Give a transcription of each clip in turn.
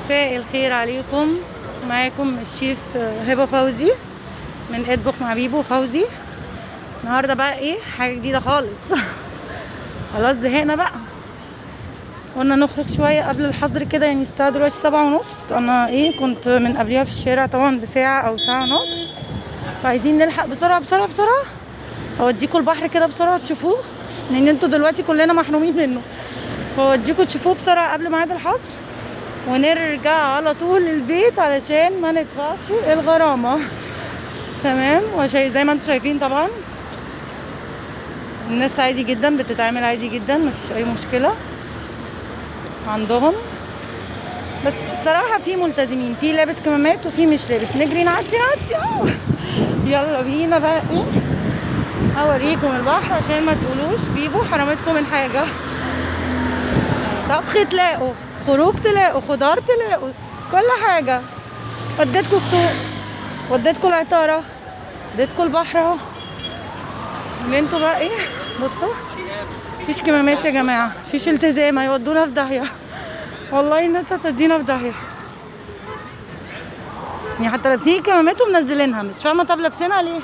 مساء الخير عليكم. معاكم الشيف هبة فوزي من اطبخ مع بيبو فوزي. النهارده بقى ايه حاجه جديده خالص. خلاص زهقنا بقى، قلنا نخرج شويه قبل الحظر كده. يعني الساعه دلوقتي 7:30. انا كنت من قبلها في الشارع طبعا بساعه او ساعه ونص، فعايزين نلحق بسرعه بسرعه بسرعه اوديكوا البحر كده بسرعه تشوفوه، لان انتوا دلوقتي كلنا محرومين منه. فاوديكوا تشوفوه بسرعه قبل ميعاد الحظر ونرجع على طول البيت علشان ما ندفعش الغرامه. تمام. زي ما انتم شايفين طبعا الناس عادي جدا بتتعامل عادي جدا، مفيش اي مشكله عندهم. بس بصراحه في ملتزمين، في لابس كمامات وفي مش لابس. نجري نعدي يلا بينا بقى اوريكم البحر عشان ما تقولوش بيبو حرمتكم من حاجه. طبخ تلاقوا، خروج تلاقوا، خضار تلاقوا، كل حاجه. وديتكم السوق، وديتكم العطاره، وديتكم البحر اهو. اللي انتوا بقى بصوا مفيش كمامات يا جماعه، مفيش التزام، هيودونا في داهيه. والله الناس هتدينا في داهيه. يعني حتى لابسين كمامات ومنزلينها، مش فاهمه. طب لابسينها ليه؟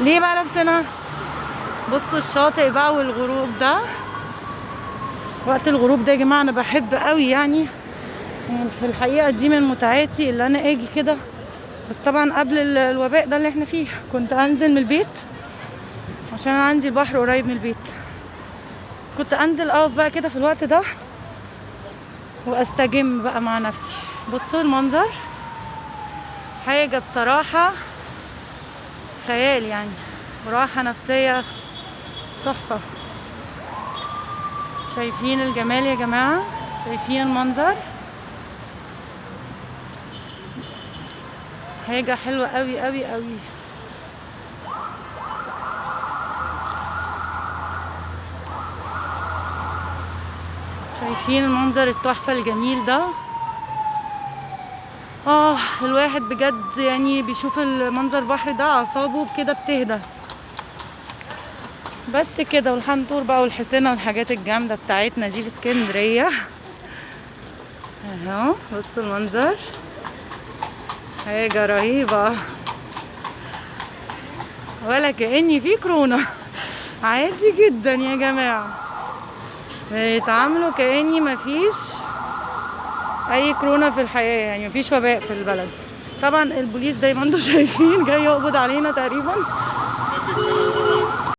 ليه بقى لابسينها؟ بصوا الشاطئ بقى والغروب ده. وقت الغروب ده يا جماعه انا بحب قوي يعني في الحقيقه دي من متعاتي اللي انا اجي كده. بس طبعا قبل الوباء ده اللي احنا فيه كنت انزل من البيت عشان انا عندي البحر قريب من البيت. كنت انزل اقف بقى كده في الوقت ده واستجم بقى مع نفسي. بصوا المنظر حاجه بصراحه خيال، يعني راحه نفسيه تحفه. شايفين الجمال يا جماعه؟ شايفين المنظر؟ حاجه حلوه قوي قوي قوي. شايفين المنظر التحفه الجميل ده؟ الواحد بجد يعني بيشوف المنظر البحر ده اعصابه كده بتهدى. بس كده. والحنطور بقى والحسنه والحاجات الجامده بتاعتنا دي في اسكندريه اهو. بصوا المنظر حاجه رهيبه، ولا كأني في كورونا. عادي جدا يا جماعه، بيتعاملوا كأني مفيش اي كورونا في الحياه، يعني مفيش وباء في البلد. طبعا البوليس زي ما انتم شايفين جاي يقبض علينا تقريبا.